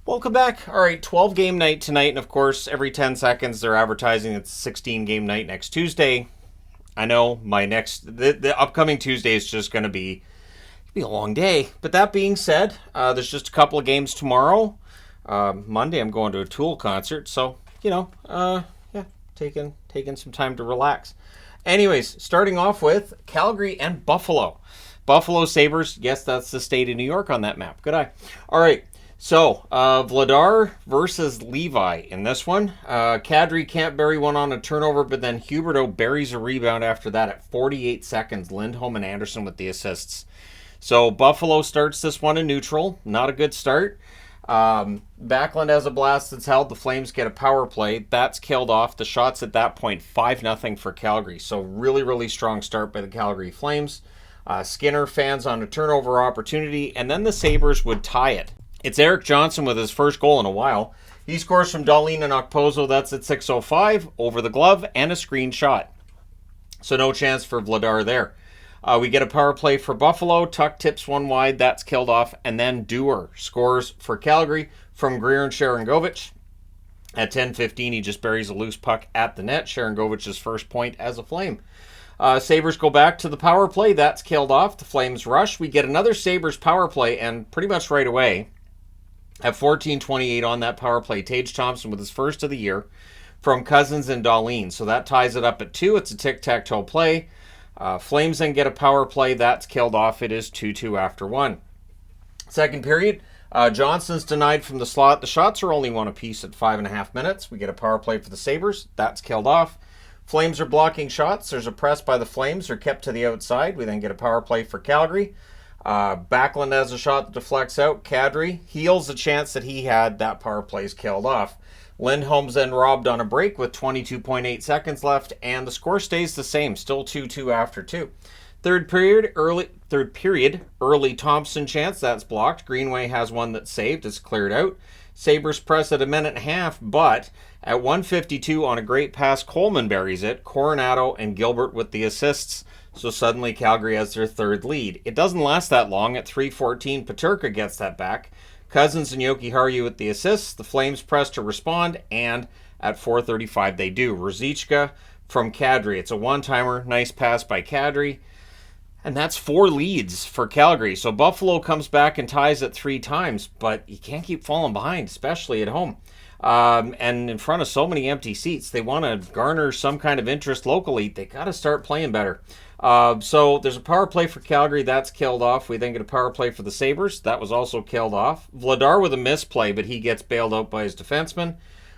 Welcome back. All right, 12 game night tonight, and of course, every 10 seconds they're advertising it's 16 game night next Tuesday. I know the upcoming Tuesday is just going to be a long day. But that being said, there's just a couple of games tomorrow. Monday, I'm going to a Tool concert, so taking some time to relax. Anyways, starting off with Calgary and Buffalo. Buffalo Sabres, yes, that's the state of New York on that map. Good eye. All right. So, Vladar versus Levi in this one. Kadri can't bury one on a turnover, but then Huberdeau buries a rebound after that at 48 seconds. Lindholm and Anderson with the assists. So, Buffalo starts this one in neutral. Not a good start. Backlund has a blast that's held. The Flames get a power play. That's killed off. The shots at that point, 5-0 for Calgary. So, really, really strong start by the Calgary Flames. Skinner fans on a turnover opportunity, and then the Sabres would tie it. It's Eric Johnson with his first goal in a while. He scores from DAL-ANA and Okposo. That's at 6:05 over the glove and a screen shot. So no chance for Vladar there. We get a power play for Buffalo. Tuck tips one wide. That's killed off. And then Dewar scores for Calgary from Greer and Sharangovich. At 10:15, he just buries a loose puck at the net. Sharangovich's first point as a Flame. Sabres go back to the power play. That's killed off. The Flames rush. We get another Sabres power play, and pretty much right away, at 14:28 on that power play, Tage Thompson with his first of the year from Cousins and Dahlin. So that ties it up at 2. It's a tic-tac-toe play. Flames then get a power play. That's killed off. It is 2-2 after 1. Second period, Johnson's denied from the slot. The shots are only one apiece at 5.5 minutes. We get a power play for the Sabres. That's killed off. Flames are blocking shots. There's a press by the Flames. They're kept to the outside. We then get a power play for Calgary. Backlund has a shot that deflects out. Kadri heals the chance that he had. That power play is killed off. Lindholm's then robbed on a break with 22.8 seconds left, and the score stays the same, still 2-2 after 2. Third period, early Thompson chance, that's blocked. Greenway has one that's saved, it's cleared out. Sabres press at a minute and a half, but at 1:52 on a great pass, Coleman buries it. Coronado and Gilbert with the assists. So suddenly Calgary has their third lead. It doesn't last that long. At 3:14, Peterka gets that back. Cousins and Jokiharju with the assists. The Flames press to respond, and at 4:35 they do. Ruzicka from Kadri. It's a one-timer. Nice pass by Kadri. And that's 4 leads for Calgary. So Buffalo comes back and ties it 3 times, but you can't keep falling behind, especially at home. And in front of so many empty seats, they want to garner some kind of interest locally. They got to start playing better. So there's a power play for Calgary. That's killed off. We then get a power play for the Sabres. That was also killed off. Vladar with a misplay, but he gets bailed out by his defenseman.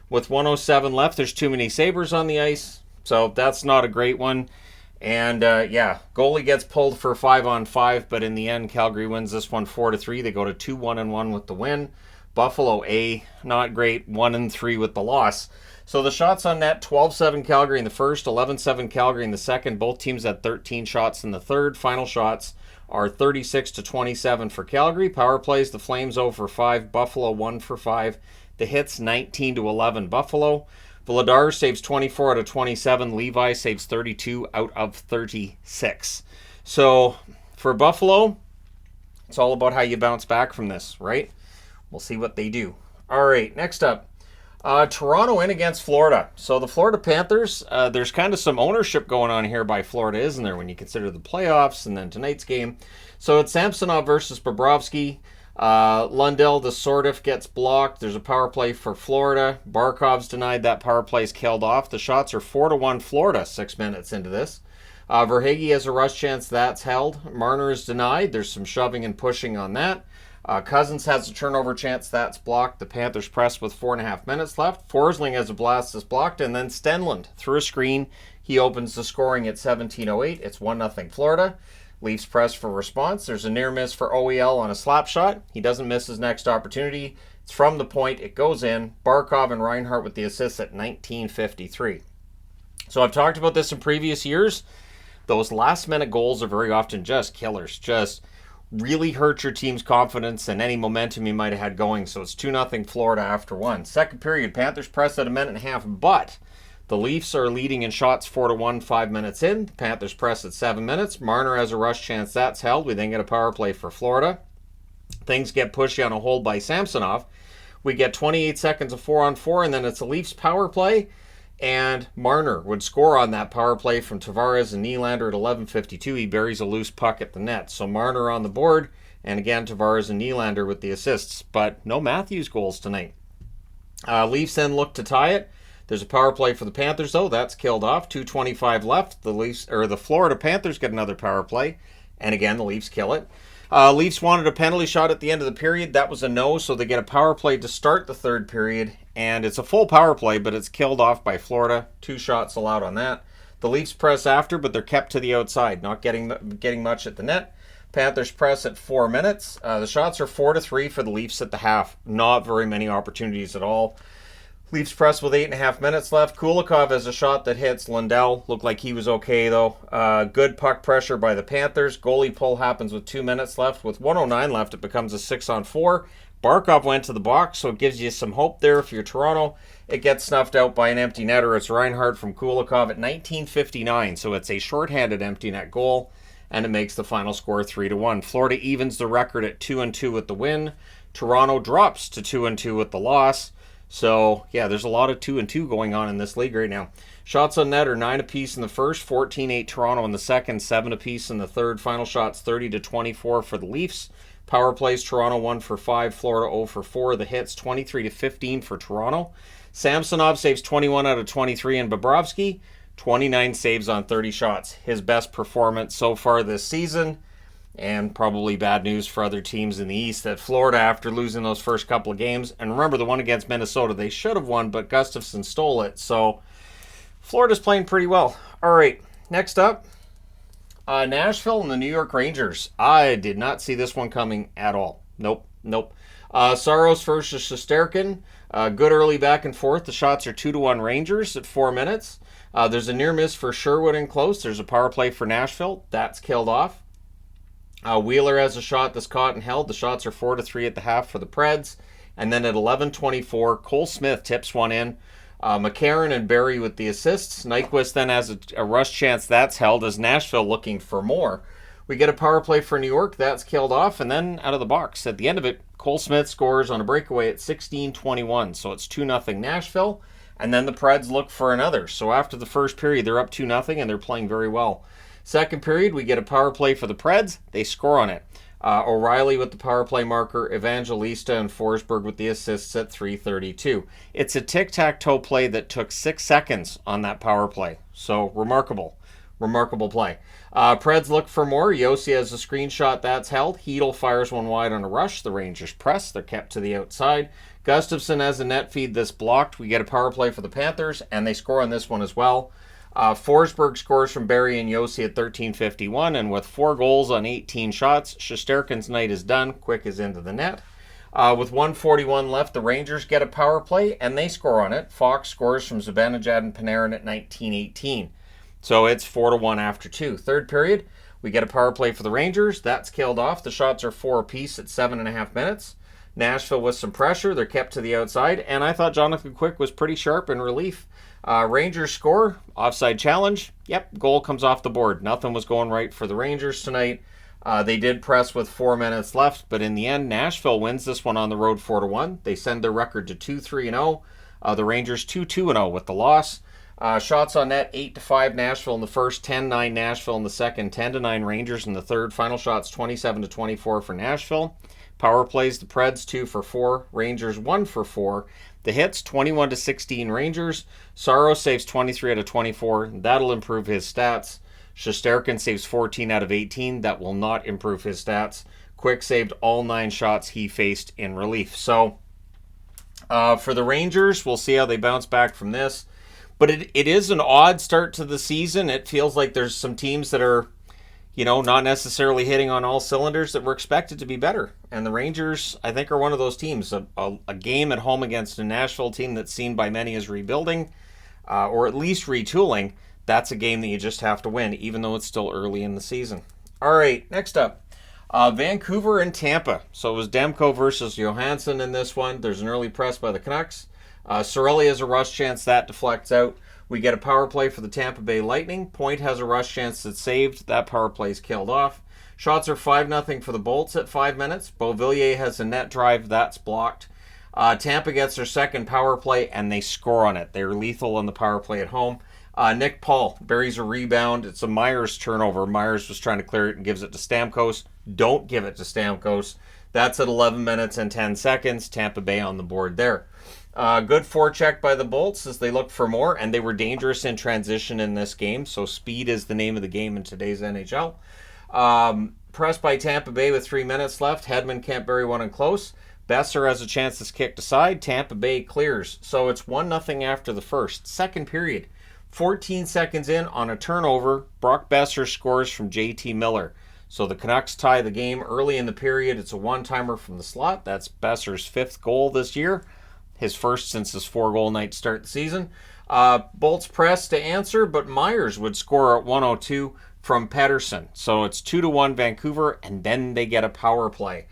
With 1:07 left, there's too many Sabres on the ice. So that's not a great one. And goalie gets pulled for 5-on-5, but in the end, Calgary wins this one 4-3. They go to 2-1-1 with the win. Buffalo, not great, 1-3 with the loss. So the shots on net, 12-7 Calgary in the first, 11-7 Calgary in the second. Both teams had 13 shots in the third. Final shots are 36-27 for Calgary. Power plays, the Flames 0-for-5, Buffalo 1-for-5. The hits, 19-11 Buffalo. Vladar saves 24 out of 27. Levi saves 32 out of 36. So for Buffalo, it's all about how you bounce back from this, right? We'll see what they do. All right, next up. Toronto in against Florida. So the Florida Panthers, there's kind of some ownership going on here by Florida, isn't there, when you consider the playoffs and then tonight's game. So it's Samsonov versus Bobrovsky. Lundell, the Sortif gets blocked. There's a power play for Florida. Barkov's denied. That power play is killed off. The shots are 4-1 Florida 6 minutes into this. Verhaeghe has a rush chance. That's held. Marner is denied. There's some shoving and pushing on that. Cousins has a turnover chance. That's blocked. The Panthers press with 4.5 minutes left. Forsling has a blast that's blocked. And then Stenlund through a screen. He opens the scoring at 17:08. It's 1-0 Florida. Leafs press for response. There's a near miss for OEL on a slap shot. He doesn't miss his next opportunity. It's from the point. It goes in. Barkov and Reinhart with the assists at 19:53. So I've talked about this in previous years. Those last-minute goals are very often just killers. Just really hurt your team's confidence and any momentum you might have had going. So it's 2-0 Florida after 1. Second period, Panthers press at a minute and a half, but the Leafs are leading in shots 4-1, 5 minutes in. The Panthers press at 7 minutes. Marner has a rush chance. That's held. We then get a power play for Florida. Things get pushy on a hold by Samsonov. We get 28 seconds of 4-on-4, and then it's a Leafs power play. And Marner would score on that power play from Tavares and Nylander at 11:52. He buries a loose puck at the net. So Marner on the board, and again, Tavares and Nylander with the assists. But no Matthews goals tonight. Leafs then look to tie it. There's a power play for the Panthers, though. That's killed off. 2:25 left. The Florida Panthers get another power play. And again, the Leafs kill it. Leafs wanted a penalty shot at the end of the period. That was a no, so they get a power play to start the third period. And it's a full power play, but it's killed off by Florida. 2 shots allowed on that. The Leafs press after, but they're kept to the outside, not getting much at the net. Panthers press at 4 minutes. The shots are 4-3 for the Leafs at the half. Not very many opportunities at all. Leafs press with 8.5 minutes left. Kulikov has a shot that hits Lundell. Looked like he was okay, though. Good puck pressure by the Panthers. Goalie pull happens with 2 minutes left. With 1:09 left, it becomes a 6-on-4. Barkov went to the box, so it gives you some hope there if you're Toronto. It gets snuffed out by an empty netter. It's Reinhardt from Kulikov at 19:59, so it's a shorthanded empty net goal, and it makes the final score 3-1. Florida evens the record at 2-2 with the win. Toronto drops to 2-2 with the loss. So, yeah, there's a lot of 2-2 going on in this league right now. Shots on net are 9 apiece in the first, 14-8 Toronto in the second, 7 apiece in the third. Final shots 30-24 for the Leafs. Power plays, Toronto 1 for 5, Florida 0 for 4. The hits 23-15 for Toronto. Samsonov saves 21 out of 23, and Bobrovsky 29 saves on 30 shots. His best performance so far this season, and probably bad news for other teams in the East that Florida, after losing those first couple of games, and remember the one against Minnesota, they should have won, but Gustafsson stole it. So Florida's playing pretty well. All right, next up, Nashville and the New York Rangers. I did not see this one coming at all. Nope. Saros versus Shesterkin. Good early back and forth. The shots are 2-1 Rangers at 4 minutes. There's a near miss for Sherwood in close. There's a power play for Nashville. That's killed off. Wheeler has a shot that's caught and held. The shots are 4-3 at the half for the Preds. And then at 11:24, Cole Smith tips one in. McCarron and Barry with the assists. Nyquist then has a rush chance. That's held as Nashville looking for more. We get a power play for New York. That's killed off. And then out of the box, at the end of it, Cole Smith scores on a breakaway at 16:21. So it's 2-0 Nashville. And then the Preds look for another. So after the first period, they're up 2-0, and they're playing very well. Second period, we get a power play for the Preds. They score on it. O'Reilly with the power play marker, Evangelista and Forsberg with the assists at 3:32. It's a tic-tac-toe play that took 6 seconds on that power play. So remarkable play. Preds look for more. Yossi has a screenshot that's held. Hedl fires one wide on a rush. The Rangers press. They're kept to the outside. Gustafsson has a net feed that's blocked. We get a power play for the Panthers, and they score on this one as well. Forsberg scores from Barry and Yossi at 13:51, and with 4 goals on 18 shots, Shesterkin's night is done. Quick is into the net. With 1:41 left, the Rangers get a power play, and they score on it. Fox scores from Zibanejad and Panarin at 19:18. So it's 4-1 after 2. Third period, we get a power play for the Rangers. That's killed off. The shots are 4 apiece at 7.5 minutes. Nashville with some pressure. They're kept to the outside, and I thought Jonathan Quick was pretty sharp in relief. Rangers score. Offside challenge. Yep, goal comes off the board. Nothing was going right for the Rangers tonight. They did press with 4 minutes left, but in the end, Nashville wins this one on the road 4-1. They send their record to 2-3-0. The Rangers 2-2-0 with the loss. Shots on net 8-5 Nashville in the first, 10-9 Nashville in the second, 10-9 Rangers in the third. Final shots 27-24 for Nashville. Power plays, the Preds 2 for 4, Rangers 1 for 4. The hits 21-16 Rangers. Saros saves 23 out of 24. That'll improve his stats. Shesterkin saves 14 out of 18. That will not improve his stats. Quick saved all 9 shots he faced in relief. So for the Rangers, we'll see how they bounce back from this. But it is an odd start to the season. It feels like there's some teams that are, not necessarily hitting on all cylinders that were expected to be better. And the Rangers, I think, are one of those teams. A game at home against a Nashville team that's seen by many as rebuilding, or at least retooling. That's a game that you just have to win, even though it's still early in the season. All right, next up, Vancouver and Tampa. So it was Demko versus Johansson in this one. There's an early press by the Canucks. Cirelli has a rush chance that deflects out. We get a power play for the Tampa Bay Lightning. Point has a rush chance that's saved. That power play is killed off. Shots are 5-0 for the Bolts at 5 minutes. Beauvillier has a net drive. That's blocked. Tampa gets their second power play, and they score on it. They're lethal on the power play at home. Nick Paul buries a rebound. It's a Myers turnover. Myers was trying to clear it and gives it to Stamkos. Don't give it to Stamkos. That's at 11 minutes and 10 seconds. Tampa Bay on the board there. Good forecheck by the Bolts as they look for more, and they were dangerous in transition in this game, so speed is the name of the game in today's NHL. Pressed by Tampa Bay with 3 minutes left. Hedman can't bury one in close. Besser has a chance that's kicked aside. Tampa Bay clears. So it's 1-0 after the first. Second period. 14 seconds in on a turnover, Brock Besser scores from JT Miller. So the Canucks tie the game early in the period. It's a one-timer from the slot. That's Besser's 5th goal this year. His first since his 4-goal night to start the season. Bolts press to answer, but Myers would score at 1:02 from Pettersson. So it's 2-1 Vancouver, and then they get a power play.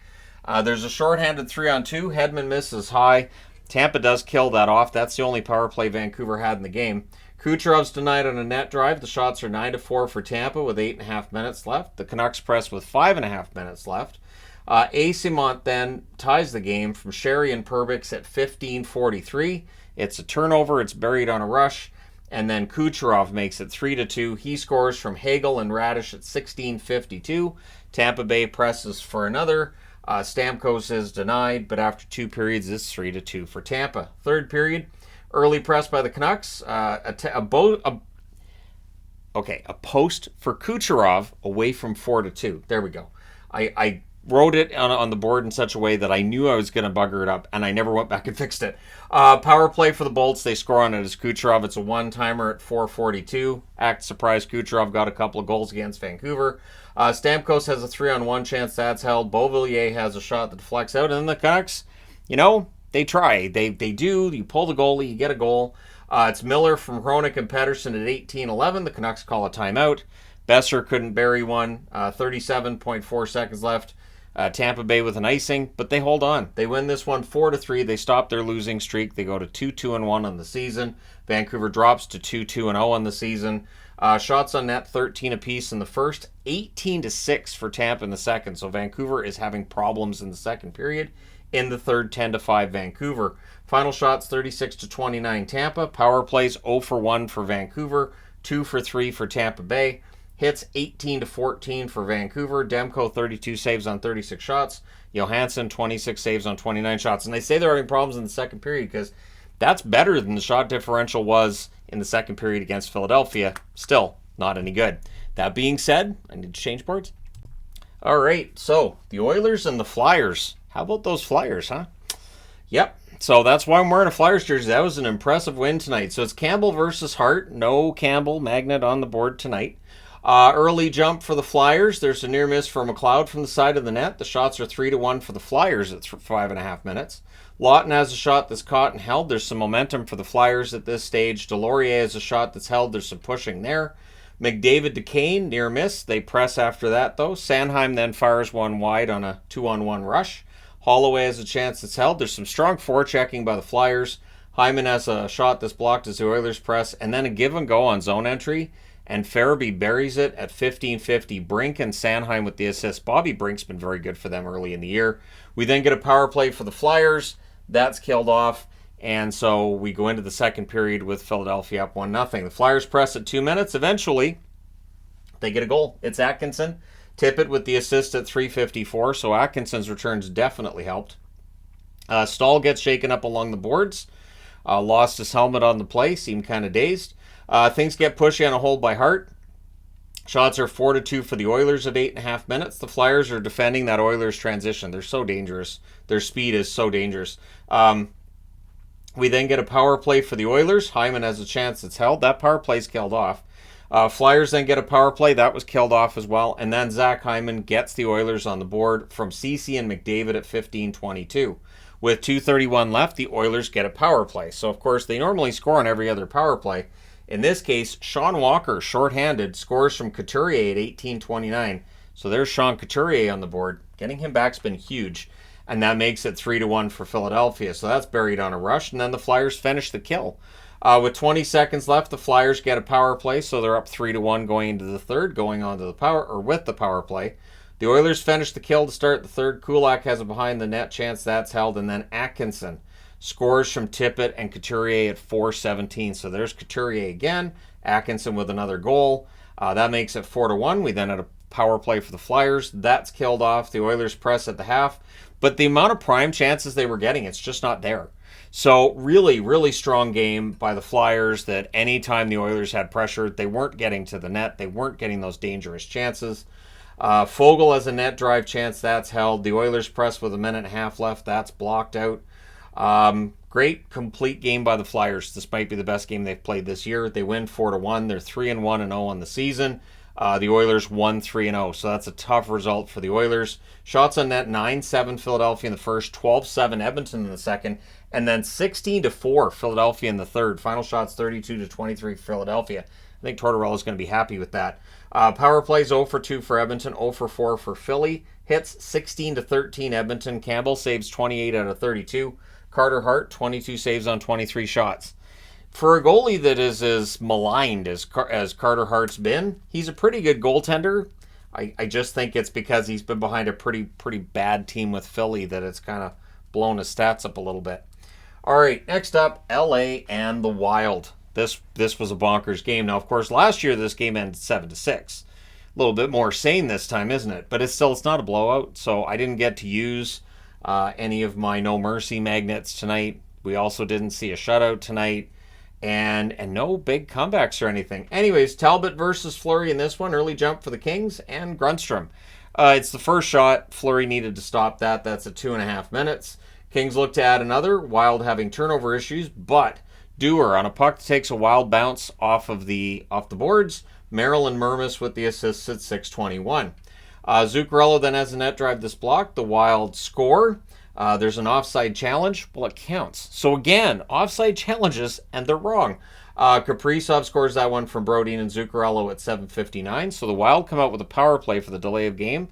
There's a shorthanded 3-on-2. Hedman misses high. Tampa does kill that off. That's the only power play Vancouver had in the game. Kucherov's denied on a net drive. The shots are 9-4 for Tampa with 8.5 minutes left. The Canucks press with 5.5 minutes left. Asimont then ties the game from Sherry and Perbix at 15:43. It's a turnover. It's buried on a rush. And then Kucherov makes it 3-2. He scores from Hagel and Radish at 16:52. Tampa Bay presses for another. Stamkos is denied, but after 2 periods, it's 3-2 for Tampa. Third period, early press by the Canucks. A post for Kucherov away from 4-2. There we go. I wrote it on the board in such a way that I knew I was going to bugger it up, and I never went back and fixed it. Power play for the Bolts. They score on it as Kucherov. It's a one-timer at 4:42. Act surprised Kucherov got a couple of goals against Vancouver. Stamkos has a 3-on-1 chance. That's held. Beauvillier has a shot that deflects out. And then the Canucks, they try. They do. You pull the goalie, you get a goal. It's Miller from Hronek and Pettersson at 18:11. The Canucks call a timeout. Besser couldn't bury one. 37.4 seconds left. Tampa Bay with an icing, but they hold on. They win this one 4-3. They stop their losing streak. They go to 2-2-1 on the season. Vancouver drops to 2-2-0 on the season. Shots on net 13 apiece in the first, 18-6 for Tampa in the second. So Vancouver is having problems in the second period. In the third, 10-5 Vancouver. Final shots 36-29 Tampa. Power plays 0-1 for Vancouver, 2-3 for Tampa Bay. Hits 18-14 for Vancouver. Demko 32 saves on 36 shots. Johansson 26 saves on 29 shots. And they say they're having problems in the second period because that's better than the shot differential was in the second period against Philadelphia. Still not any good. That being said, I need to change boards. All right, so the Oilers and the Flyers. How about those Flyers, huh? Yep. So that's why I'm wearing a Flyers jersey. That was an impressive win tonight. So it's Campbell versus Hart. No Campbell magnet on the board tonight. Early jump for the Flyers. There's a near miss for McLeod from the side of the net. The shots are 3-1 for the Flyers at 5.5 minutes. Lawton has a shot that's caught and held. There's some momentum for the Flyers at this stage. Delorier has a shot that's held. There's some pushing there. McDavid to Kane, near miss. They press after that, though. Sanheim then fires one wide on a 2-on-1 rush. Holloway has a chance that's held. There's some strong forechecking by the Flyers. Hyman has a shot that's blocked as the Oilers press. And then a give and go on zone entry. And Farabee buries it at 15:50. Brink and Sanheim with the assist. Bobby Brink's been very good for them early in the year. We then get a power play for the Flyers. That's killed off. And so we go into the second period with Philadelphia up 1-0. The Flyers press at 2 minutes. Eventually, they get a goal. It's Atkinson. Tippett with the assist at 3:54. So Atkinson's returns definitely helped. Stahl gets shaken up along the boards. Lost his helmet on the play. Seemed kind of dazed. Things get pushy on a hold by Hart. Shots are 4-2 for the Oilers at 8.5 minutes. The Flyers are defending that Oilers transition. They're so dangerous. Their speed is so dangerous. We then get a power play for the Oilers. Hyman has a chance that's held. That power play's killed off. Flyers then get a power play. That was killed off as well. And then Zach Hyman gets the Oilers on the board from Ceci and McDavid at 15:22. With 2:31 left, the Oilers get a power play. So, of course, they normally score on every other power play. In this case, Sean Walker, shorthanded, scores from Couturier at 18:29. So there's Sean Couturier on the board. Getting him back's been huge. And that makes it 3-1 for Philadelphia. So that's buried on a rush. And then the Flyers finish the kill. With 20 seconds left, the Flyers get a power play. So they're up 3-1 going into the third, going on to the power, or with the power play. The Oilers finish the kill to start the third. Kulak has a behind the net chance. That's held. And then Atkinson scores from Tippett and Couturier at 4:17. So there's Couturier again. Atkinson with another goal. That makes it 4-1. We then had a power play for the Flyers. That's killed off. The Oilers press at the half. But the amount of prime chances they were getting, it's just not there. So really, really strong game by the Flyers that anytime the Oilers had pressure, they weren't getting to the net. They weren't getting those dangerous chances. Fogle has a net drive chance. That's held. The Oilers press with a minute and a half left. That's blocked out. Great complete game by the Flyers. This might be the best game they've played this year. They win 4-1. They're 3-1-0 on the season. The Oilers won 3-0, so that's a tough result for the Oilers. Shots on net, 9-7 Philadelphia in the first, 12-7 Edmonton in the second, and then 16-4 Philadelphia in the third. Final shots, 32-23 Philadelphia. I think Tortorella's going to be happy with that. Power plays 0-2 for Edmonton, 0-4 for Philly. Hits 16-13 Edmonton. Campbell saves 28 out of 32. Carter Hart, 22 saves on 23 shots. For a goalie that is as maligned as Carter Hart's been, he's a pretty good goaltender. I just think it's because he's been behind a pretty bad team with Philly that it's kind of blown his stats up a little bit. All right, next up, LA and the Wild. This was a bonkers game. Now, of course, last year this game ended 7-6. A little bit more sane this time, isn't it? But it's not a blowout, so I didn't get to use any of my No Mercy magnets tonight. We also didn't see a shutout tonight. And no big comebacks or anything. Anyways, Talbot versus Fleury in this one. Early jump for the Kings and Grundstrom. It's the first shot. Fleury needed to stop that. That's at 2.5 minutes. Kings look to add another. Wild having turnover issues, but Dewar on a puck takes a wild bounce off the boards. Merrill and Murmis with the assists at 6:21. Zuccarello then has a net drive this block. The Wild score. There's an offside challenge. Well, it counts. So again, offside challenges, and they're wrong. Kaprizov scores that one from Brodin and Zuccarello at 7:59. So the Wild come out with a power play for the delay of game.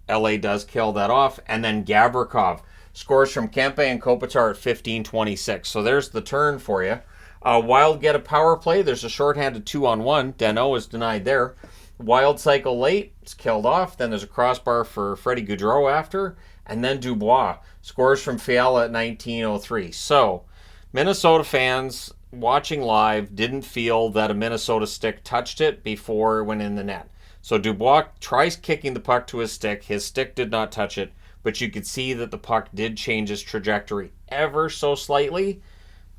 LA does kill that off. And then Gavrikov scores from Kempe and Kopitar at 15:26. So there's the turn for you. Wild get a power play. There's a shorthanded 2-on-1. Danault is denied there. Wild cycle late. It's killed off. Then there's a crossbar for Freddie Gaudreau after. And then Dubois scores from Fiala at 19:03. So, Minnesota fans watching live didn't feel that a Minnesota stick touched it before it went in the net. So Dubois tries kicking the puck to his stick. His stick did not touch it, but you could see that the puck did change its trajectory ever so slightly.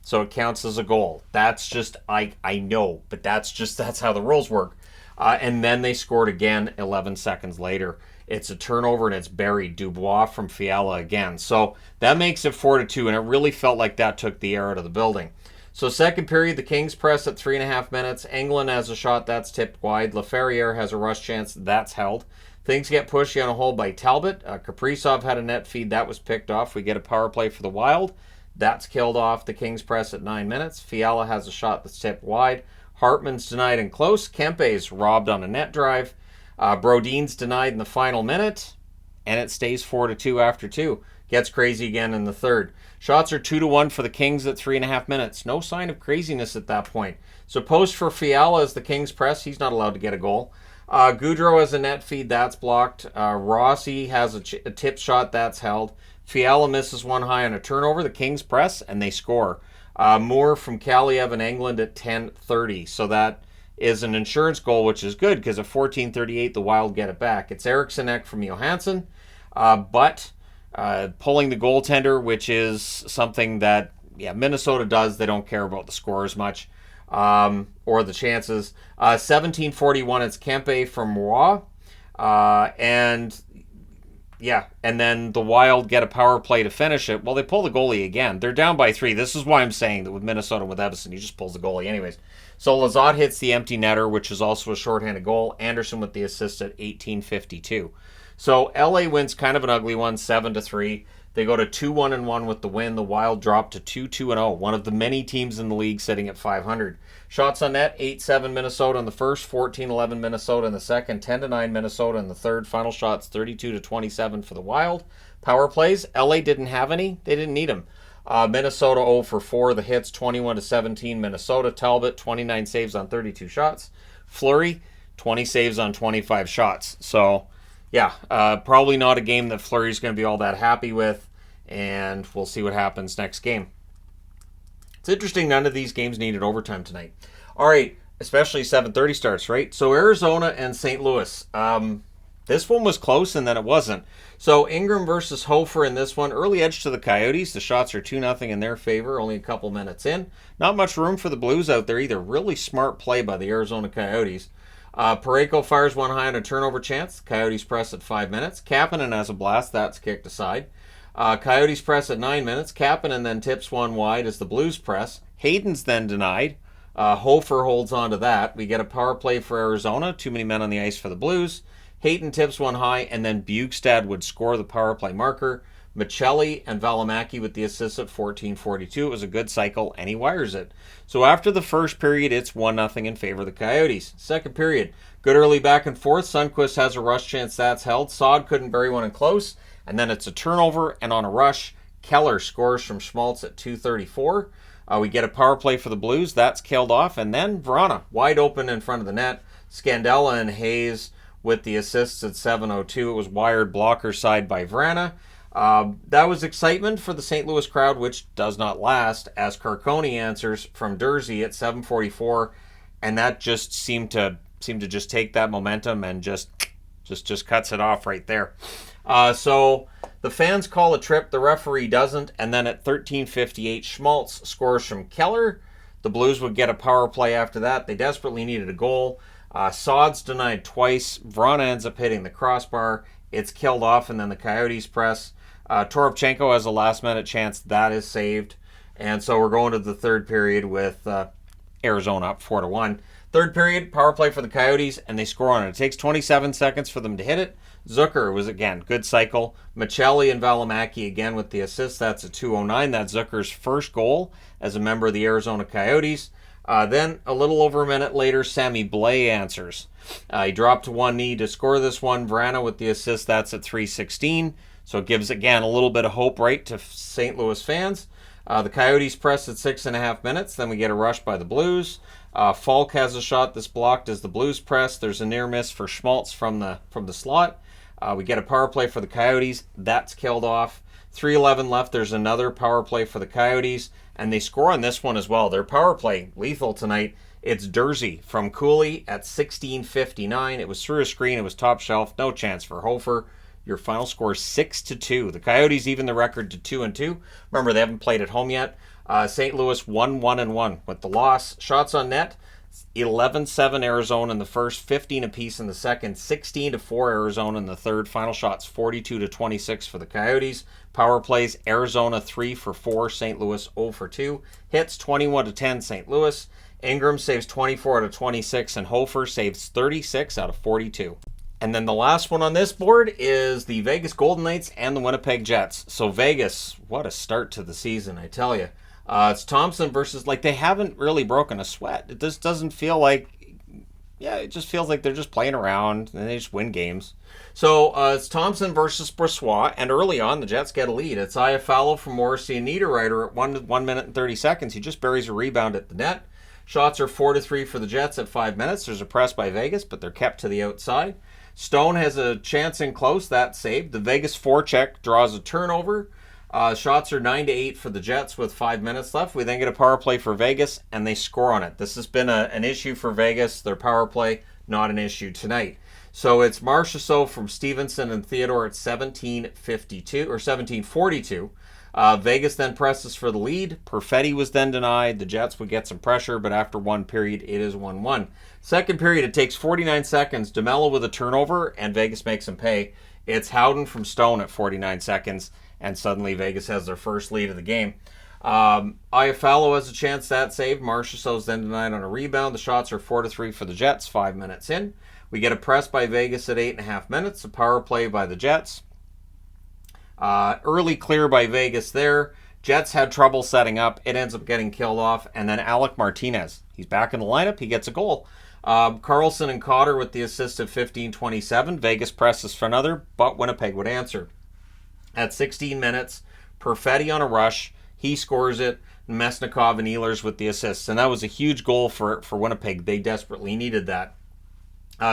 So it counts as a goal. That's just, I know, but that's how the rules work. And then they scored again 11 seconds later. It's a turnover and it's buried. Dubois from Fiala again. So that makes it 4-2, and it really felt like that took the air out of the building. So second period, the Kings press at 3.5 minutes. Engelland has a shot, that's tipped wide. Laferriere has a rush chance, that's held. Things get pushy on a hole by Talbot. Kaprizov had a net feed, that was picked off. We get a power play for the Wild. That's killed off. The Kings press at 9 minutes. Fiala has a shot that's tipped wide. Hartman's denied and close. Kempe's robbed on a net drive. Brodin's denied in the final minute, and it stays 4-2 after 2. Gets crazy again in the third. Shots are 2-1 for the Kings at 3.5 minutes. No sign of craziness at that point. So post for Fiala as the Kings press. He's not allowed to get a goal. Gaudreau has a net feed. That's blocked. Rossi has a tip shot. That's held. Fiala misses one high on a turnover. The Kings press, and they score. Moore from Kaliev and Engelland at 10:30. So that is an insurance goal, which is good because at 14:38, the Wild get it back. It's Eriksson from Johansson, but pulling the goaltender, which is something that Minnesota does. They don't care about the score as much or the chances. 17:41, it's Kempe from Roy, and then the Wild get a power play to finish it. Well, they pull the goalie again. They're down by 3. This is why I'm saying that with Minnesota and with Evason, he just pulls the goalie anyways. So Lizotte hits the empty netter, which is also a shorthanded goal. Anderson with the assist at 18:52. So LA wins kind of an ugly one, 7-3. They go to 2-1-1 with the win. The Wild drop to 2-2-0, one of the many teams in the league sitting at 500. Shots on net, 8-7 Minnesota in the first, 14-11 Minnesota in the second, 10-9 Minnesota in the third. Final shots, 32-27 for the Wild. Power plays, LA didn't have any. They didn't need them. Minnesota 0-4. The hits, 21-17 Minnesota. Talbot, 29 saves on 32 shots. Fleury, 20 saves on 25 shots. So, Yeah, probably not a game that Fleury's going to be all that happy with, and we'll see what happens next game. It's interesting none of these games needed overtime tonight. All right, especially 7:30 starts, right? So Arizona and St. Louis. This one was close, and then it wasn't. So Ingram versus Hofer in this one. Early edge to the Coyotes. The shots are 2-0 in their favor, only a couple minutes in. Not much room for the Blues out there either. Really smart play by the Arizona Coyotes. Parayko fires one high on a turnover chance. Coyotes press at 5 minutes. Kapanen has a blast. That's kicked aside. Coyotes press at 9 minutes. Kapanen then tips one wide as the Blues press. Hayden's then denied. Hofer holds on to that. We get a power play for Arizona. Too many men on the ice for the Blues. Hayden tips one high, and then Bjugstad would score the power play marker. Michelli and Valimaki with the assist at 14:42. It was a good cycle, and he wires it. So after the first period, it's 1-0 in favor of the Coyotes. Second period, good early back and forth. Sundqvist has a rush chance that's held. Saad couldn't bury one in close, and then it's a turnover, and on a rush, Keller scores from Schmaltz at 2:34. We get a power play for the Blues. That's killed off, and then Vrana, wide open in front of the net. Scandella and Hayes with the assists at 7:02. It was wired blocker side by Vrana. That was excitement for the St. Louis crowd, which does not last, as Carcone answers from Dursey at 7:44, and that just seemed to just take that momentum and just cuts it off right there. So the fans call a trip, the referee doesn't, and then at 13:58, Schmaltz scores from Keller. The Blues would get a power play after that. They desperately needed a goal. Saad's denied twice. Vrana ends up hitting the crossbar. It's killed off, and then the Coyotes press. Toropchenko has a last-minute chance. That is saved. And so we're going to the third period with Arizona up 4-1. Third period, power play for the Coyotes, and they score on it. It takes 27 seconds for them to hit it. Zucker was, again, good cycle. Michelli and Valimaki again with the assist. That's a 2:09. That's Zucker's first goal as a member of the Arizona Coyotes. Then, a little over a minute later, Sammy Blais answers. He dropped to one knee to score this one. Vrana with the assist. That's at 3:16. So it gives, again, a little bit of hope, right, to St. Louis fans. The Coyotes press at 6.5 minutes. Then we get a rush by the Blues. Falk has a shot that's blocked as the Blues press. There's a near miss for Schmaltz from the slot. We get a power play for the Coyotes. That's killed off. 3:11 left. There's another power play for the Coyotes, and they score on this one as well. Their power play, lethal tonight. It's Dursey from Cooley at 16:59. It was through a screen. It was top shelf. No chance for Hofer. Your final score is 6-2. The Coyotes even the record to 2-2. Remember, they haven't played at home yet. St. Louis 1-1-1 with the loss. Shots on net, 11-7 Arizona in the first, 15 apiece in the second, 16-4 Arizona in the third. Final shots 42-26 for the Coyotes. Power plays, Arizona 3 for 4, St. Louis 0 for 2. Hits 21-10 St. Louis. Ingram saves 24 out of 26, and Hofer saves 36 out of 42. And then the last one on this board is the Vegas Golden Knights and the Winnipeg Jets. So Vegas, what a start to the season, I tell you. It's Thompson versus, they haven't really broken a sweat. It just doesn't feel like, it just feels like they're just playing around and they just win games. So it's Thompson versus Brossoit, and early on the Jets get a lead. It's Iafallo from Morrissey and Niederreiter at 1 minute and 30 seconds. He just buries a rebound at the net. Shots are 4-3 for the Jets at 5 minutes. There's a press by Vegas, but they're kept to the outside. Stone has a chance in close. That's saved. The Vegas forecheck draws a turnover. Shots are 9-8 for the Jets with 5 minutes left. We then get a power play for Vegas, and they score on it. This has been an issue for Vegas. Their power play, not an issue tonight. So it's Marchessault from Stevenson and Theodore at 17:52 or 17:42. Vegas then presses for the lead. Perfetti was then denied. The Jets would get some pressure, but after one period, it is 1-1. Second period, it takes 49 seconds. DeMello with a turnover, and Vegas makes him pay. It's Howden from Stone at 49 seconds, and suddenly Vegas has their first lead of the game. Iafallo has a chance, that saved. Marchessault's then denied on a rebound. The shots are 4-3 for the Jets, 5 minutes in. We get a press by Vegas at 8.5 minutes. A power play by the Jets. Early clear by Vegas there. Jets had trouble setting up. It ends up getting killed off. And then Alec Martinez. He's back in the lineup. He gets a goal. Carlson and Cotter with the assist of 15:27. Vegas presses for another, but Winnipeg would answer. At 16 minutes, Perfetti on a rush. He scores it. Mesnikov and Ehlers with the assists. And that was a huge goal for Winnipeg. They desperately needed that.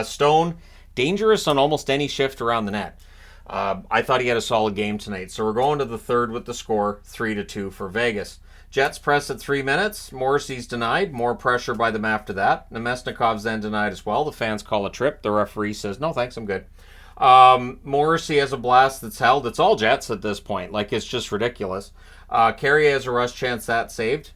Stone dangerous on almost any shift around the net. I thought he had a solid game tonight. So we're going to the third with the score, 3-2 for Vegas. Jets press at 3 minutes. Morrissey's denied. More pressure by them after that. Nemesnikov's then denied as well. The fans call a trip. The referee says, no, thanks, I'm good. Morrissey has a blast that's held. It's all Jets at this point. Like, it's just ridiculous. Carrier has a rush chance that saved.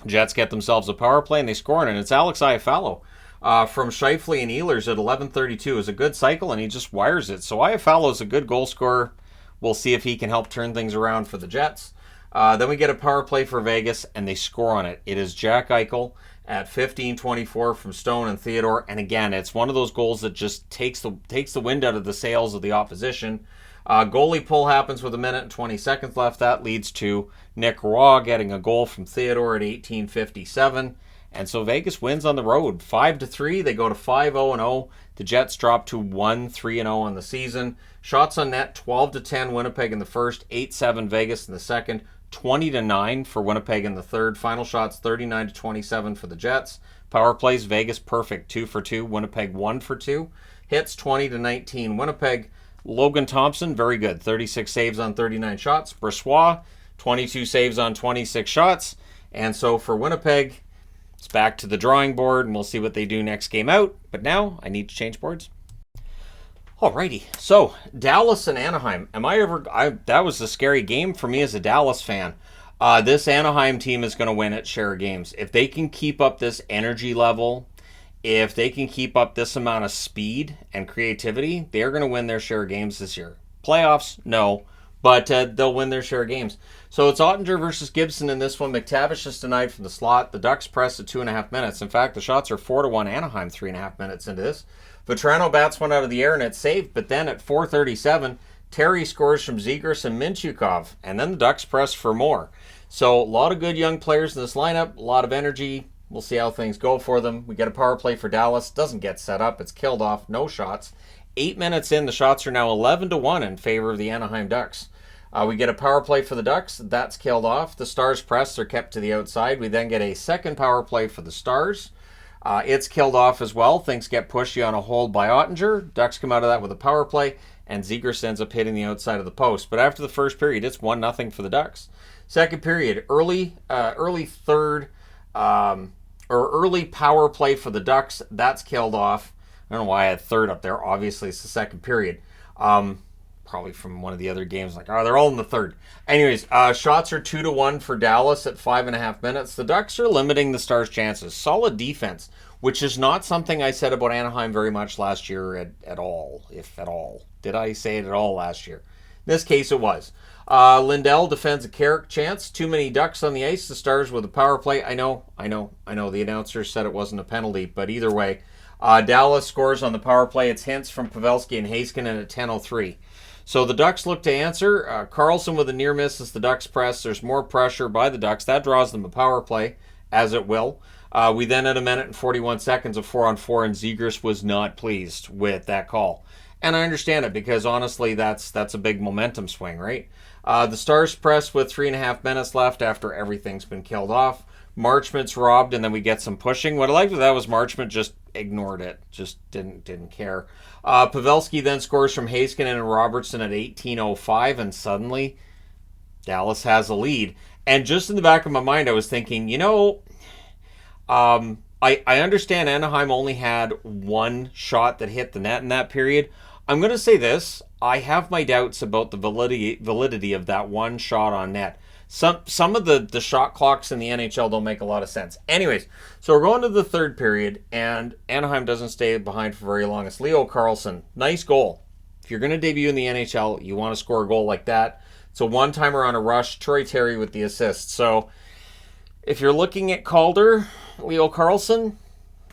Jets get themselves a power play, and they score on it. And it's Alex Iafallo from Scheifele and Ehlers at 11:32. Is a good cycle, and he just wires it. So Iafallo's a good goal scorer. We'll see if he can help turn things around for the Jets. Then we get a power play for Vegas, and they score on it. It is Jack Eichel at 15:24 from Stone and Theodore. And again, it's one of those goals that just takes the wind out of the sails of the opposition. Goalie pull happens with 1 minute and 20 seconds left. That leads to Nick Roy getting a goal from Theodore at 18:57. And so Vegas wins on the road 5-3. They go to 5-0-0. The Jets drop to 1-3-0 on the season. Shots on net 12-10 Winnipeg in the first, 8-7 Vegas in the second, 20-9 for Winnipeg in the third. Final shots 39-27 for the Jets. Power plays Vegas perfect, 2 for 2. Winnipeg 1 for 2. Hits 20-19 Winnipeg. Logan Thompson very good, 36 saves on 39 shots. Bressois 22 saves on 26 shots. And so for Winnipeg, it's back to the drawing board, and we'll see what they do next game out. But now I need to change boards. Alrighty, so Dallas and Anaheim. That was a scary game for me as a Dallas fan. This Anaheim team is going to win at share games. If they can keep up this energy level, if they can keep up this amount of speed and creativity, they're going to win their share games this year. Playoffs, no, but they'll win their share games. So it's Ottinger versus Gibson in this one. McTavish is denied from the slot. The Ducks press at 2.5 minutes. In fact, the shots are 4-1 Anaheim 3.5 minutes into this. Vetrano bats one out of the air and it's saved, but then at 4:37, Terry scores from Zegras and Mintyukov, and then the Ducks press for more. So a lot of good young players in this lineup, a lot of energy. We'll see how things go for them. We get a power play for Dallas. Doesn't get set up. It's killed off. No shots. 8 minutes in, the shots are now 11-1 in favor of the Anaheim Ducks. We get a power play for the Ducks. That's killed off. The Stars press are kept to the outside. We then get a second power play for the Stars. It's killed off as well. Things get pushy on a hold by Ottinger. Ducks come out of that with a power play, and Zegras ends up hitting the outside of the post. But after the first period, it's 1-0 for the Ducks. Second period, early power play for the Ducks. That's killed off. I don't know why I had third up there. Obviously, it's the second period. Probably from one of the other games. They're all in the third. Anyways, shots are 2-1 for Dallas at 5.5 minutes. The Ducks are limiting the Stars' chances. Solid defense, which is not something I said about Anaheim very much last year at all, if at all. Did I say it at all last year? In this case, it was. Lindell defends a Carrick chance. Too many Ducks on the ice. The Stars with a power play. I know. The announcer said it wasn't a penalty, but either way, Dallas scores on the power play. It's Hintz from Pavelski and Heiskanen at 10:03. So the Ducks look to answer. Carlson with a near miss as the Ducks press. There's more pressure by the Ducks. That draws them a power play, as it will. We then at 1 minute and 41 seconds of 4-on-4, and Zegras was not pleased with that call. And I understand it because, honestly, that's a big momentum swing, right? The Stars press with 3.5 minutes left after everything's been killed off. Marchment's robbed, and then we get some pushing. What I liked with that was Marchment just ignored it, just didn't care. Pavelski then scores from Heiskanen and Robertson at 18:05, and suddenly Dallas has a lead. And just in the back of my mind, I was thinking, I understand Anaheim only had one shot that hit the net in that period. I'm going to say this. I have my doubts about the validity of that one shot on net. Some of the shot clocks in the NHL don't make a lot of sense. Anyways, so we're going to the third period, and Anaheim doesn't stay behind for very long. It's Leo Carlsson. Nice goal. If you're going to debut in the NHL, you want to score a goal like that. It's a one-timer on a rush. Troy Terry with the assist. So if you're looking at Calder, Leo Carlsson,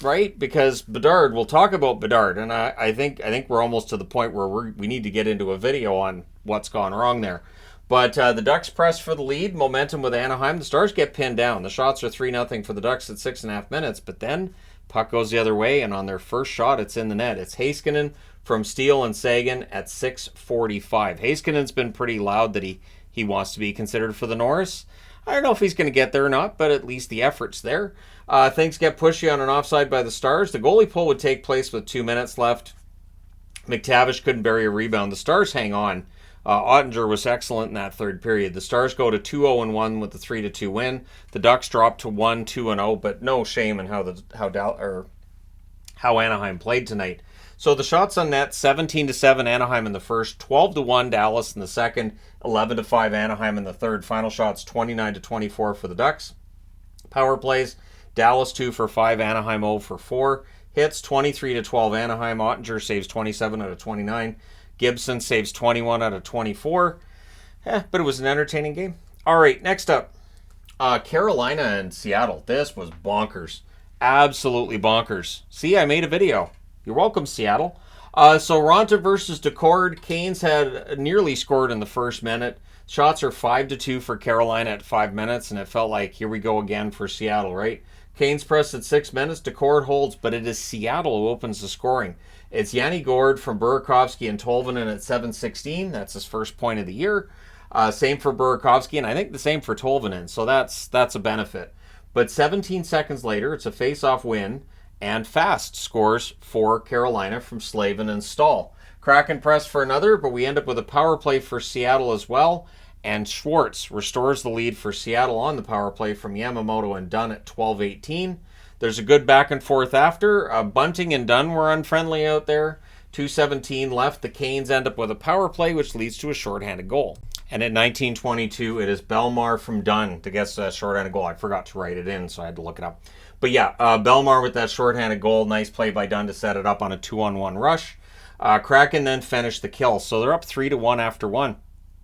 right? Because Bedard, we'll talk about Bedard, and I think we're almost to the point where we need to get into a video on what's gone wrong there. But the Ducks press for the lead. Momentum with Anaheim. The Stars get pinned down. The shots are 3-0 for the Ducks at 6.5 minutes. But then puck goes the other way, and on their first shot, it's in the net. It's Heiskanen from Steele and Sagan at 6:45. Heiskanen's been pretty loud that he wants to be considered for the Norris. I don't know if he's going to get there or not, but at least the effort's there. Things get pushy on an offside by the Stars. The goalie pull would take place with 2 minutes left. McTavish couldn't bury a rebound. The Stars hang on. Ottinger was excellent in that third period. The Stars go to 2-0-1 with the 3-2 win. The Ducks drop to 1-2-0, but no shame in how Anaheim played tonight. So the shots on net: 17-7 Anaheim in the first, 12-1 Dallas in the second, 11-5 Anaheim in the third. Final shots: 29-24 for the Ducks. Power plays: Dallas 2 for 5, Anaheim 0 for 4. Hits: 23-12 Anaheim. Ottinger saves 27 out of 29. Gibson saves 21 out of 24. But it was an entertaining game. All right, next up, Carolina and Seattle. This was bonkers. Absolutely bonkers. See, I made a video. You're welcome, Seattle. So Ronta versus Decord. Canes had nearly scored in the first minute. Shots are 5-2 for Carolina at 5 minutes, and it felt like here we go again for Seattle, right? Canes press at 6 minutes. Decord holds, but it is Seattle who opens the scoring. It's Yanni Gourde from Burakovsky and Tolvanen at 7:16. That's his first point of the year. Same for Burakovsky, and I think the same for Tolvanen. So that's a benefit. But 17 seconds later, it's a face-off win, and Fast scores for Carolina from Slavin and Stahl. Kraken press for another, but we end up with a power play for Seattle as well. And Schwartz restores the lead for Seattle on the power play from Yamamoto and Dunn at 12:18. There's a good back and forth after. Bunting and Dunn were unfriendly out there. 2:17 left. The Canes end up with a power play, which leads to a shorthanded goal. And at 19:22, it is Belmar from Dunn to get that shorthanded goal. I forgot to write it in, so I had to look it up. But yeah, Belmar with that shorthanded goal. Nice play by Dunn to set it up on a 2-on-1 rush. Kraken then finished the kill. So they're up 3-1 after one.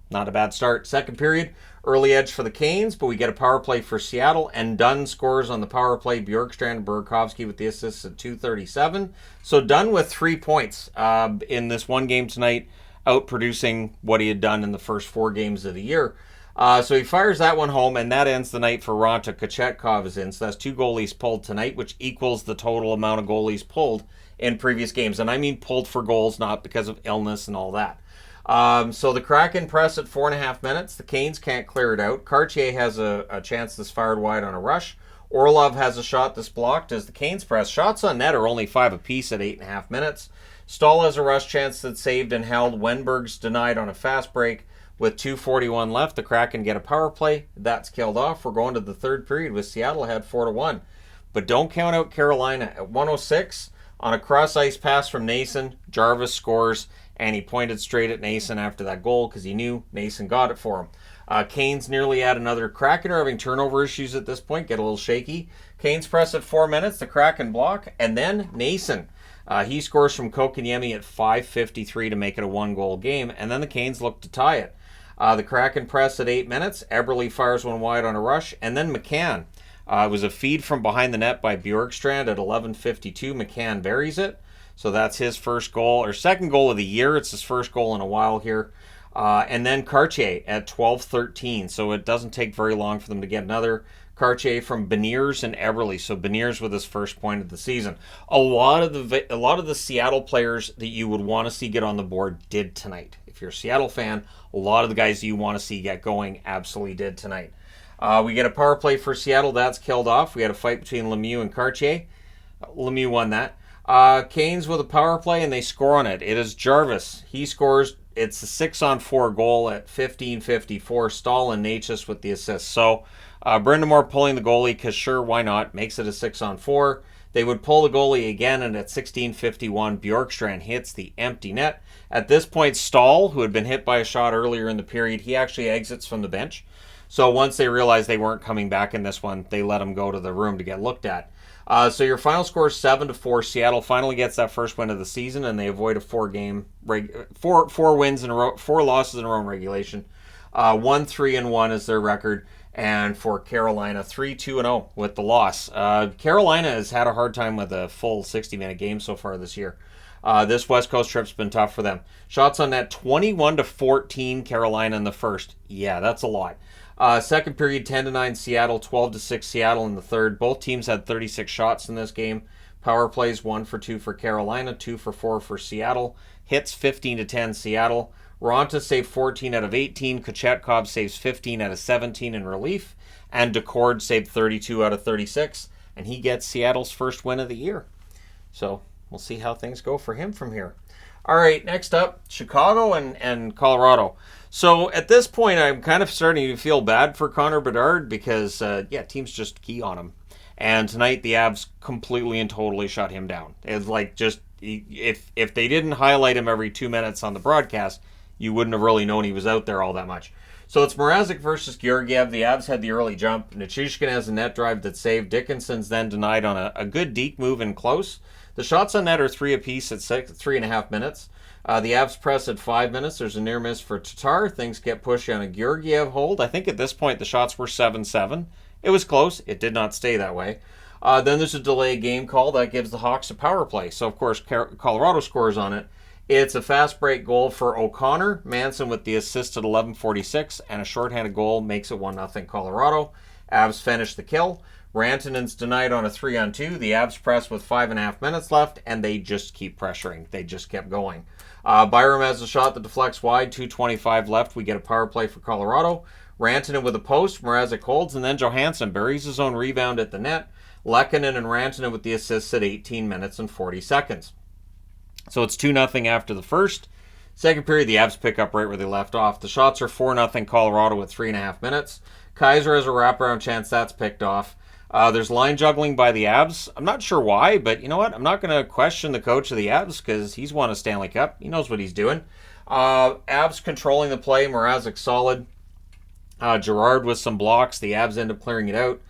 Not a bad start. Second period, early edge for the Canes, but we get a power play for Seattle, and Dunn scores on the power play. Bjorkstrand and Burakovsky with the assists at 2:37. So Dunn with 3 points in this one game tonight, outproducing what he had done in the first 4 games of the year. So he fires that one home, and that ends the night for Ronta. Kochetkov is in, so that's 2 goalies pulled tonight, which equals the total amount of goalies pulled in previous games. And I mean pulled for goals, not because of illness and all that. So the Kraken press at 4.5 minutes. The Canes can't clear it out. Cartier has a chance that's fired wide on a rush. Orlov has a shot that's blocked as the Canes press. Shots on net are only 5 apiece at 8.5 minutes. Stahl has a rush chance that's saved and held. Wenberg's denied on a fast break. With 2:41 left, the Kraken get a power play. That's killed off. We're going to the third period with Seattle ahead 4-1. But don't count out Carolina. At 1:06, on a cross-ice pass from Nason, Jarvis scores, and he pointed straight at Nason after that goal because he knew Nason got it for him. Canes nearly add another. Kraken are having turnover issues at this point, get a little shaky. Canes press at 4 minutes, the Kraken block, and then Nason. He scores from Kokaniemi at 5:53 to make it a 1-goal game, and then the Canes look to tie it. The Kraken press at 8 minutes. Eberle fires one wide on a rush, and then McCann. It was a feed from behind the net by Bjorkstrand at 11:52. McCann buries it. So that's his first goal, or second goal of the year. It's his first goal in a while here. And then Cartier at 12:13. So it doesn't take very long for them to get another. Cartier from Beniers and Eberle. So Beniers with his first point of the season. A lot of the Seattle players that you would want to see get on the board did tonight. If you're a Seattle fan, a lot of the guys you want to see get going absolutely did tonight. We get a power play for Seattle. That's killed off. We had a fight between Lemieux and Cartier. Lemieux won that. Canes with a power play, and they score on it. It is Jarvis. He scores. It's a 6-on-4 goal at 15:54. Stahl and Natchez with the assist. So Brindamore pulling the goalie because sure, why not? Makes it a 6-on-4. They would pull the goalie again, and at 16:51, Bjorkstrand hits the empty net. At this point, Stahl, who had been hit by a shot earlier in the period, he actually exits from the bench. So once they realized they weren't coming back in this one, they let him go to the room to get looked at. So your final score is 7-4. Seattle finally gets that first win of the season, and they avoid a 4 wins in a row, 4 losses in a row in regulation. 1-3-1 is their record, and for Carolina, 3-2-0 with the loss. Carolina has had a hard time with a full 60-minute game so far this year. This West Coast trip's been tough for them. Shots on net, 21-14 Carolina in the first. Yeah, that's a lot. Second period, 10-9 Seattle, 12-6 Seattle in the third. Both teams had 36 shots in this game. Power plays, 1 for 2 for Carolina, 2 for 4 for Seattle. Hits, 15-10 Seattle. Ronta saved 14 out of 18. Kochetkov saves 15 out of 17 in relief. And Decord saved 32 out of 36. And he gets Seattle's first win of the year. So we'll see how things go for him from here. All right, next up, Chicago and Colorado. So at this point, I'm kind of starting to feel bad for Connor Bedard because, teams just key on him. And tonight, the Avs completely and totally shut him down. It's like just, if they didn't highlight him every 2 minutes on the broadcast, you wouldn't have really known he was out there all that much. So it's Mrazek versus Georgiev. The Avs had the early jump. Nichushkin has a net drive that saved. Dickinson's then denied on a good deke move in close. The shots on net are 3 apiece at 3.5 minutes. The Avs press at 5 minutes. There's a near miss for Tatar. Things get pushy on a Georgiev hold. I think at this point the shots were 7-7. It was close. It did not stay that way. Then there's a delay game call that gives the Hawks a power play. So, of course, Colorado scores on it. It's a fast break goal for O'Connor. Manson with the assist at 11:46, and a shorthanded goal makes it 1-0 Colorado. Avs finish the kill. Rantanen's denied on a 3-on-2. The Avs press with 5.5 minutes left, and they just keep pressuring. They just kept going. Byram has a shot that deflects wide. 2:25 left. We get a power play for Colorado. Rantanen with a post. Mrazek holds, and then Johansson buries his own rebound at the net. Lehkonen and Rantanen with the assists at 18 minutes and 40 seconds. So it's 2-0 after the first. Second period, the Avs pick up right where they left off. The shots are 4-0 Colorado with 3.5 minutes. Kaiser has a wraparound chance. That's picked off. There's line juggling by the Avs. I'm not sure why, but you know what? I'm not going to question the coach of the Avs because he's won a Stanley Cup. He knows what he's doing. Avs controlling the play. Mrazek solid. Gerard with some blocks. The Avs end up clearing it out.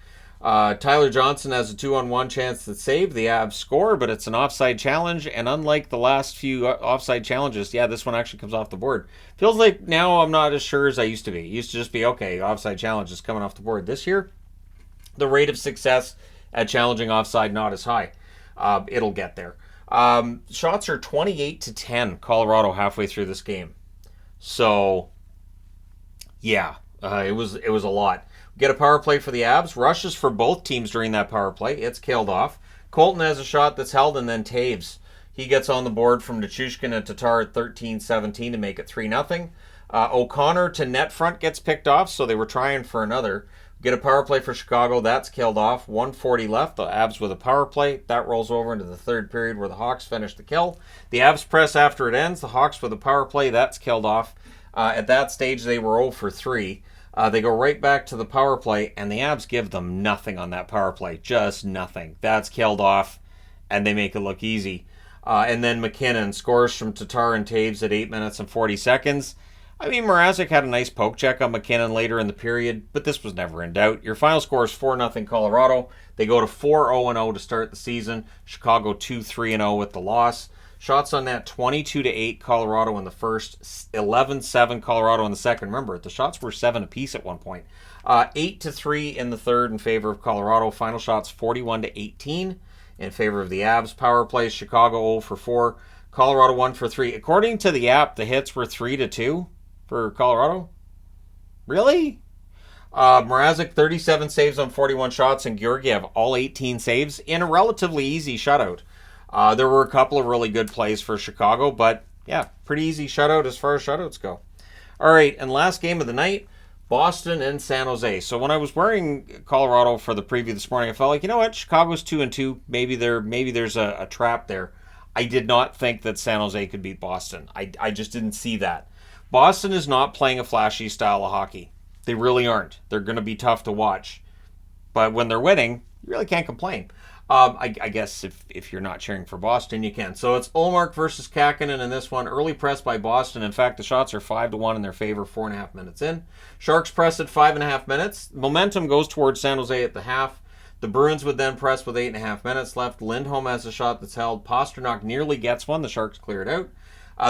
Tyler Johnson has a 2-on-1 chance to save. The Avs score, but it's an offside challenge, and unlike the last few offside challenges, this one actually comes off the board. Feels like now I'm not as sure as I used to be. It used to just be, okay, offside challenge is coming off the board. This year, the rate of success at challenging offside not as high. It'll get there. Shots are 28-10 Colorado halfway through this game. So, it was a lot. Get a power play for the Avs. Rushes for both teams during that power play. It's killed off. Colton has a shot that's held, and then Taves. He gets on the board from Nichushkin and Tatar at 13-17 to make it 3-0. O'Connor to net front gets picked off, so they were trying for another. Get a power play for Chicago. That's killed off. 1:40 left. The Avs with a power play. That rolls over into the third period where the Hawks finish the kill. The Avs press after it ends. The Hawks with a power play. That's killed off. At that stage, they were 0 for 3. They go right back to the power play, and the Avs give them nothing on that power play. Just nothing. That's killed off, and they make it look easy. And then McKinnon scores from Tatar and Taves at 8 minutes and 40 seconds. I mean, Mrazek had a nice poke check on McKinnon later in the period, but this was never in doubt. Your final score is 4-0 Colorado. They go to 4-0-0 to start the season. Chicago 2-3-0 with the loss. Shots on net 22-8 Colorado in the first, 11-7 Colorado in the second. Remember, the shots were 7 apiece at one point. 8-3 in the third in favor of Colorado. Final shots 41-18 in favor of the Avs. Power plays Chicago 0 for 4. Colorado 1 for 3. According to the app, the hits were 3-2 for Colorado. Really? Mrazek 37 saves on 41 shots, and Georgiev all 18 saves in a relatively easy shutout. There were a couple of really good plays for Chicago, but pretty easy shutout as far as shutouts go. All right, and last game of the night, Boston and San Jose. So when I was wearing Colorado for the preview this morning, I felt like, you know what, Chicago's 2-2. Maybe there's a trap there. I did not think that San Jose could beat Boston. I just didn't see that. Boston is not playing a flashy style of hockey. They really aren't. They're going to be tough to watch. But when they're winning, you really can't complain. I guess if you're not cheering for Boston, you can. So it's Ullmark versus Kakkonen in this one. Early press by Boston. In fact, the shots are 5-1 in their favor, 4.5 minutes in. Sharks press at 5.5 minutes. Momentum goes towards San Jose at the half. The Bruins would then press with 8.5 minutes left. Lindholm has a shot that's held. Pasternak nearly gets one. The Sharks clear it out.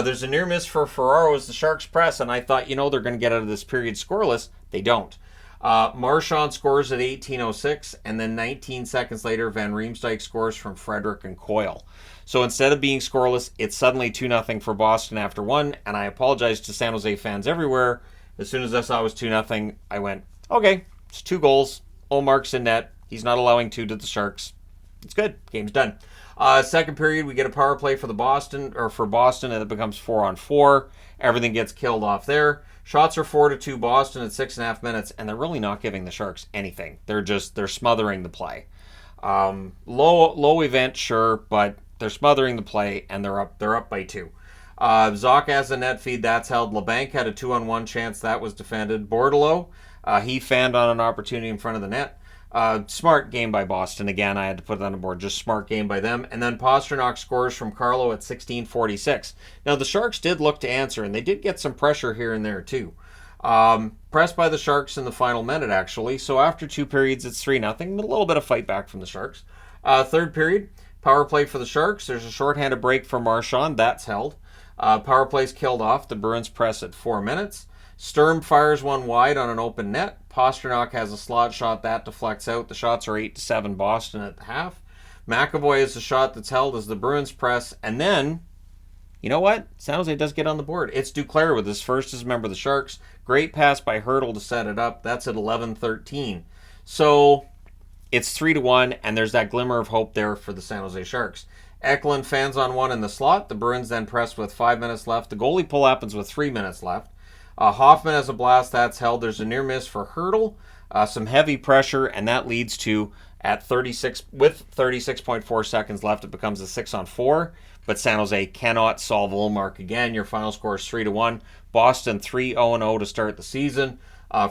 There's a near miss for Ferraro as the Sharks press, and I thought, they're going to get out of this period scoreless. They don't. Marchand scores at 18:06, and then 19 seconds later, Van Riemsdyk scores from Frederick and Coyle. So instead of being scoreless, it's suddenly 2-0 for Boston after one, and I apologize to San Jose fans everywhere. As soon as I saw it was 2-0, I went, okay, it's 2 goals. Ullmark's in net. He's not allowing 2 to the Sharks. It's good. Game's done. Second period, we get a power play for Boston, and it becomes 4-on-4. Everything gets killed off there. Shots are 4-2 Boston at 6.5 minutes, and they're really not giving the Sharks anything. They're smothering the play. Low event, sure, but they're smothering the play, and they're up by 2. Zoc has a net feed, that's held. LeBanc had a 2-on-1 chance, that was defended. Bordelot, he fanned on an opportunity in front of the net. Smart game by Boston. Again, I had to put that on the board. Just smart game by them. And then Pastrnak scores from Carlo at 16:46. Now, the Sharks did look to answer, and they did get some pressure here and there, too. Pressed by the Sharks in the final minute, actually. So after 2 periods, it's 3-0. But a little bit of fight back from the Sharks. Third period, power play for the Sharks. There's a shorthanded break for Marchand. That's held. Power play's killed off. The Bruins press at 4 minutes. Sturm fires one wide on an open net. Pastrnak has a slot shot that deflects out. The shots are 8-7 Boston at the half. McAvoy is a shot that's held as the Bruins press. And then, you know what? San Jose does get on the board. It's Duclair with his first as a member of the Sharks. Great pass by Hertl to set it up. That's at 11-13. So it's 3-1, and there's that glimmer of hope there for the San Jose Sharks. Eklund fans on one in the slot. The Bruins then press with 5 minutes left. The goalie pull happens with 3 minutes left. Hoffman has a blast, that's held. There's a near miss for Hertl. Some heavy pressure, and that leads to, at 36.4 seconds left, it becomes a 6-on-4. But San Jose cannot solve Ullmark again. Your final score is 3-1. Boston 3-0-0 to start the season.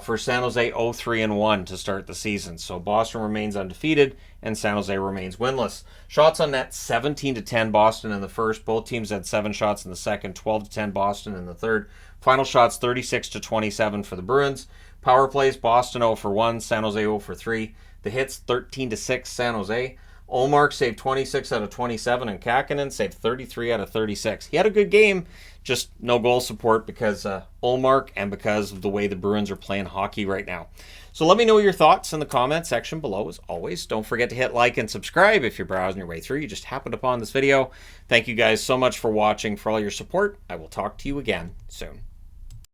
For San Jose, 0-3-1 to start the season. So Boston remains undefeated, and San Jose remains winless. Shots on net, 17-10 Boston in the first. Both teams had 7 shots in the second, 12-10 Boston in the third. Final shots, 36-27 for the Bruins. Power plays, Boston 0-1, San Jose 0-3. The hits, 13-6 San Jose. Ullmark saved 26 out of 27, and Kakkonen saved 33 out of 36. He had a good game, just no goal support because Ullmark and because of the way the Bruins are playing hockey right now. So let me know your thoughts in the comment section below. As always, don't forget to hit like and subscribe if you're browsing your way through. You just happened upon this video. Thank you guys so much for watching, for all your support. I will talk to you again soon.